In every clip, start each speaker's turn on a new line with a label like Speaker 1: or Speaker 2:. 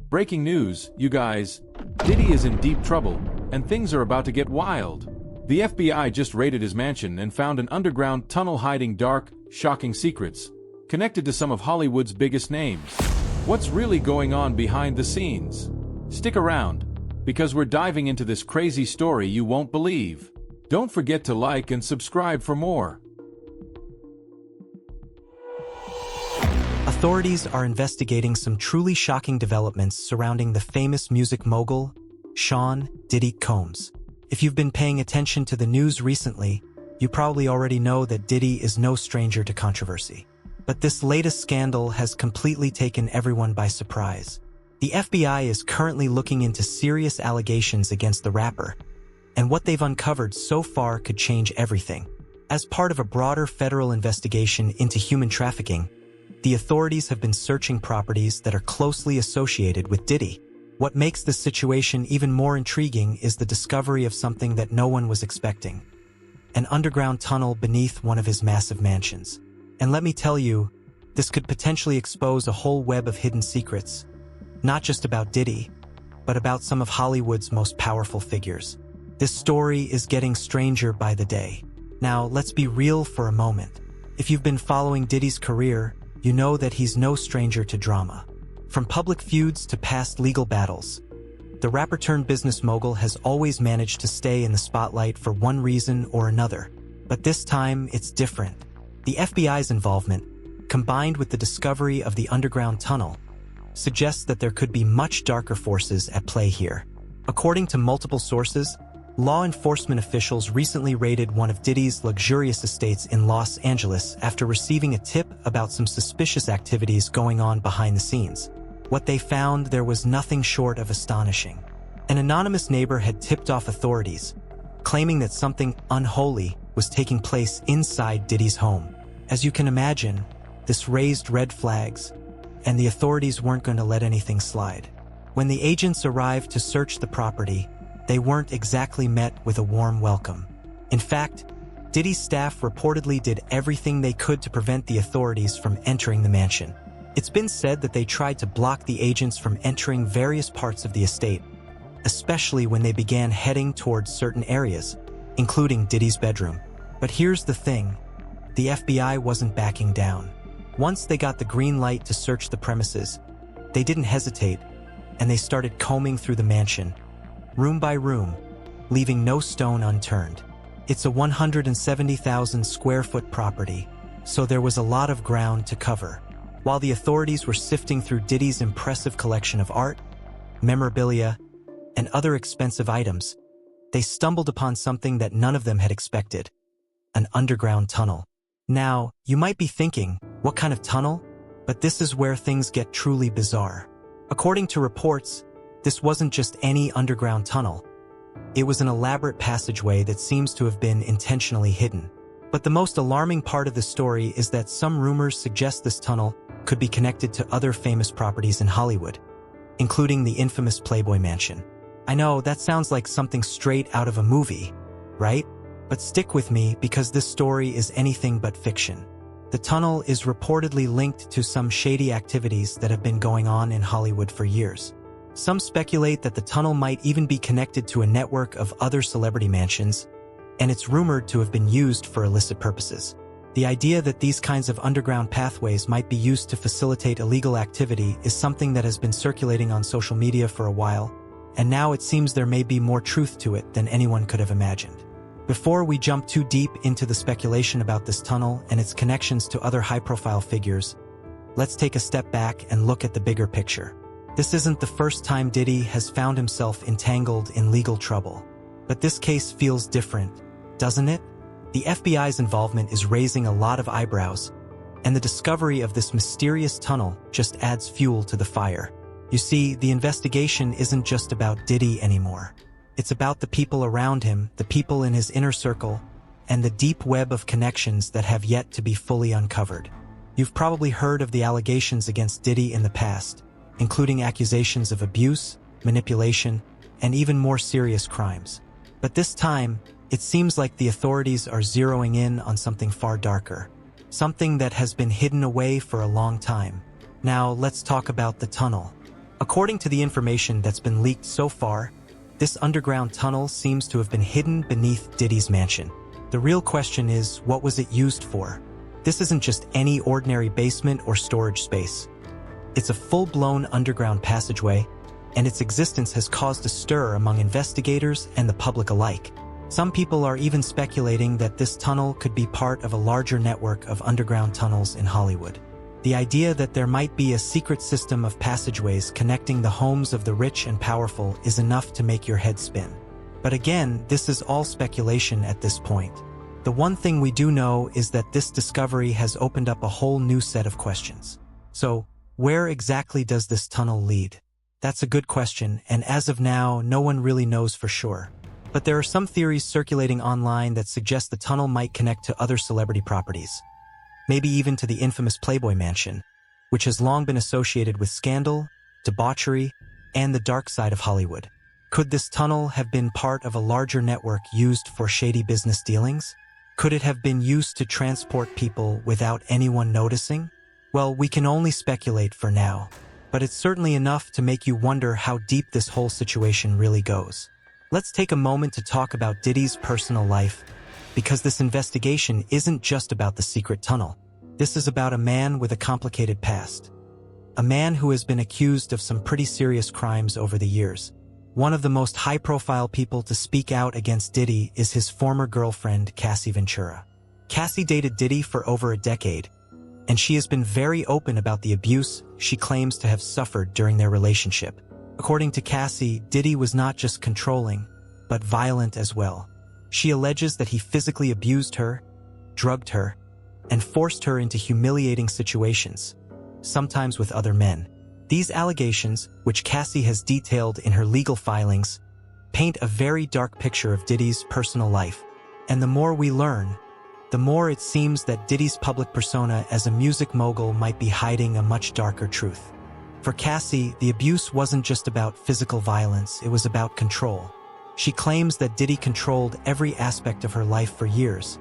Speaker 1: Breaking news, you guys. Diddy is in deep trouble, and things are about to get wild. The FBI just raided his mansion and found an underground tunnel hiding dark, shocking secrets, connected to some of Hollywood's biggest names. What's really going on behind the scenes? Stick around, because we're diving into this crazy story you won't believe. Don't forget to like and subscribe for more.
Speaker 2: Authorities are investigating some truly shocking developments surrounding the famous music mogul, Sean "Diddy" Combs. If you've been paying attention to the news recently, you probably already know that Diddy is no stranger to controversy. But this latest scandal has completely taken everyone by surprise. The FBI is currently looking into serious allegations against the rapper, and what they've uncovered so far could change everything. As part of a broader federal investigation into human trafficking, the authorities have been searching properties that are closely associated with Diddy. What makes this situation even more intriguing is the discovery of something that no one was expecting: an underground tunnel beneath one of his massive mansions. And let me tell you, this could potentially expose a whole web of hidden secrets, not just about Diddy, but about some of Hollywood's most powerful figures. This story is getting stranger by the day. Now, let's be real for a moment. If you've been following Diddy's career, you know that he's no stranger to drama. From public feuds to past legal battles, the rapper-turned-business mogul has always managed to stay in the spotlight for one reason or another. But this time, it's different. The FBI's involvement, combined with the discovery of the underground tunnel, suggests that there could be much darker forces at play here. According to multiple sources, law enforcement officials recently raided one of Diddy's luxurious estates in Los Angeles after receiving a tip about some suspicious activities going on behind the scenes. What they found there was nothing short of astonishing. An anonymous neighbor had tipped off authorities, claiming that something unholy was taking place inside Diddy's home. As you can imagine, this raised red flags, and the authorities weren't going to let anything slide. When the agents arrived to search the property, they weren't exactly met with a warm welcome. In fact, Diddy's staff reportedly did everything they could to prevent the authorities from entering the mansion. It's been said that they tried to block the agents from entering various parts of the estate, especially when they began heading towards certain areas, including Diddy's bedroom. But here's the thing, the FBI wasn't backing down. Once they got the green light to search the premises, they didn't hesitate, and they started combing through the mansion, room by room, leaving no stone unturned. It's a 170,000 square foot property, so there was a lot of ground to cover. While the authorities were sifting through Diddy's impressive collection of art, memorabilia, and other expensive items, they stumbled upon something that none of them had expected: an underground tunnel. Now, you might be thinking, what kind of tunnel? But this is where things get truly bizarre. According to reports, this wasn't just any underground tunnel. It was an elaborate passageway that seems to have been intentionally hidden. But the most alarming part of the story is that some rumors suggest this tunnel could be connected to other famous properties in Hollywood, including the infamous Playboy Mansion. I know that sounds like something straight out of a movie, right? But stick with me, because this story is anything but fiction. The tunnel is reportedly linked to some shady activities that have been going on in Hollywood for years. Some speculate that the tunnel might even be connected to a network of other celebrity mansions, and it's rumored to have been used for illicit purposes. The idea that these kinds of underground pathways might be used to facilitate illegal activity is something that has been circulating on social media for a while, and now it seems there may be more truth to it than anyone could have imagined. Before we jump too deep into the speculation about this tunnel and its connections to other high-profile figures, let's take a step back and look at the bigger picture. This isn't the first time Diddy has found himself entangled in legal trouble. But this case feels different, doesn't it? The FBI's involvement is raising a lot of eyebrows, and the discovery of this mysterious tunnel just adds fuel to the fire. You see, the investigation isn't just about Diddy anymore. It's about the people around him, the people in his inner circle, and the deep web of connections that have yet to be fully uncovered. You've probably heard of the allegations against Diddy in the past, including accusations of abuse, manipulation, and even more serious crimes. But this time, it seems like the authorities are zeroing in on something far darker, something that has been hidden away for a long time. Now, let's talk about the tunnel. According to the information that's been leaked so far, this underground tunnel seems to have been hidden beneath Diddy's mansion. The real question is, what was it used for? This isn't just any ordinary basement or storage space. It's a full-blown underground passageway, and its existence has caused a stir among investigators and the public alike. Some people are even speculating that this tunnel could be part of a larger network of underground tunnels in Hollywood. The idea that there might be a secret system of passageways connecting the homes of the rich and powerful is enough to make your head spin. But again, this is all speculation at this point. The one thing we do know is that this discovery has opened up a whole new set of questions. So, where exactly does this tunnel lead? That's a good question, and as of now, no one really knows for sure. But there are some theories circulating online that suggest the tunnel might connect to other celebrity properties. Maybe even to the infamous Playboy Mansion, which has long been associated with scandal, debauchery, and the dark side of Hollywood. Could this tunnel have been part of a larger network used for shady business dealings? Could it have been used to transport people without anyone noticing? Well, we can only speculate for now, but it's certainly enough to make you wonder how deep this whole situation really goes. Let's take a moment to talk about Diddy's personal life, because this investigation isn't just about the secret tunnel. This is about a man with a complicated past. A man who has been accused of some pretty serious crimes over the years. One of the most high-profile people to speak out against Diddy is his former girlfriend, Cassie Ventura. Cassie dated Diddy for over a decade, and she has been very open about the abuse she claims to have suffered during their relationship. According to Cassie, Diddy was not just controlling, but violent as well. She alleges that he physically abused her, drugged her, and forced her into humiliating situations, sometimes with other men. These allegations, which Cassie has detailed in her legal filings, paint a very dark picture of Diddy's personal life. And the more we learn, the more it seems that Diddy's public persona as a music mogul might be hiding a much darker truth. For Cassie, the abuse wasn't just about physical violence, it was about control. She claims that Diddy controlled every aspect of her life for years,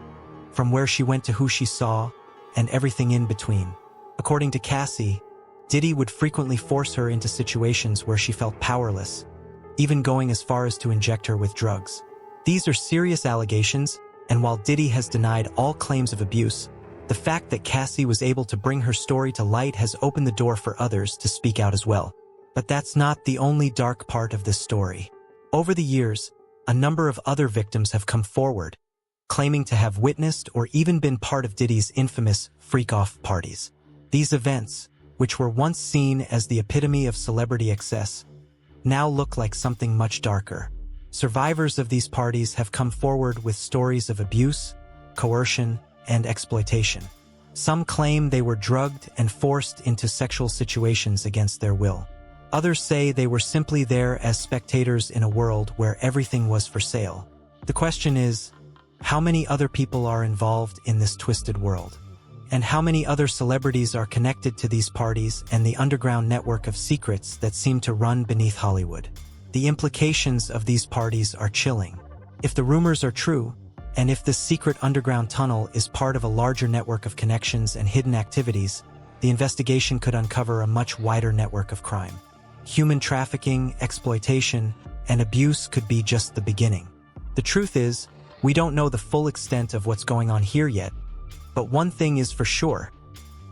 Speaker 2: from where she went to who she saw, and everything in between. According to Cassie, Diddy would frequently force her into situations where she felt powerless, even going as far as to inject her with drugs. These are serious allegations, and while Diddy has denied all claims of abuse, the fact that Cassie was able to bring her story to light has opened the door for others to speak out as well. But that's not the only dark part of this story. Over the years, a number of other victims have come forward, claiming to have witnessed or even been part of Diddy's infamous freak-off parties. These events, which were once seen as the epitome of celebrity excess, now look like something much darker. Survivors of these parties have come forward with stories of abuse, coercion, and exploitation. Some claim they were drugged and forced into sexual situations against their will. Others say they were simply there as spectators in a world where everything was for sale. The question is, how many other people are involved in this twisted world? And how many other celebrities are connected to these parties and the underground network of secrets that seem to run beneath Hollywood? The implications of these parties are chilling. If the rumors are true, and if this secret underground tunnel is part of a larger network of connections and hidden activities, the investigation could uncover a much wider network of crime. Human trafficking, exploitation, and abuse could be just the beginning. The truth is, we don't know the full extent of what's going on here yet, but one thing is for sure,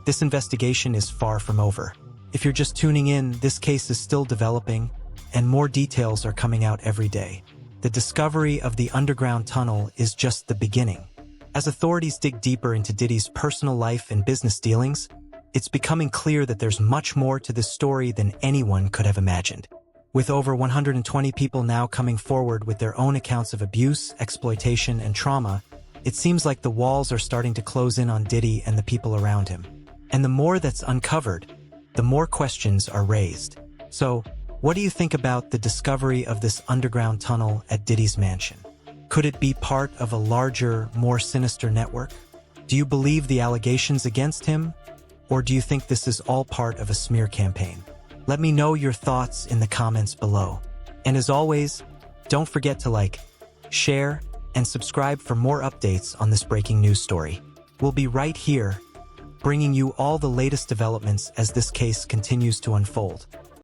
Speaker 2: this investigation is far from over. If you're just tuning in, this case is still developing, and more details are coming out every day. The discovery of the underground tunnel is just the beginning. As authorities dig deeper into Diddy's personal life and business dealings, it's becoming clear that there's much more to this story than anyone could have imagined. With over 120 people now coming forward with their own accounts of abuse, exploitation, and trauma, it seems like the walls are starting to close in on Diddy and the people around him. And the more that's uncovered, the more questions are raised. So, what do you think about the discovery of this underground tunnel at Diddy's mansion? Could it be part of a larger, more sinister network? Do you believe the allegations against him? Or do you think this is all part of a smear campaign? Let me know your thoughts in the comments below. And as always, don't forget to like, share, and subscribe for more updates on this breaking news story. We'll be right here, bringing you all the latest developments as this case continues to unfold.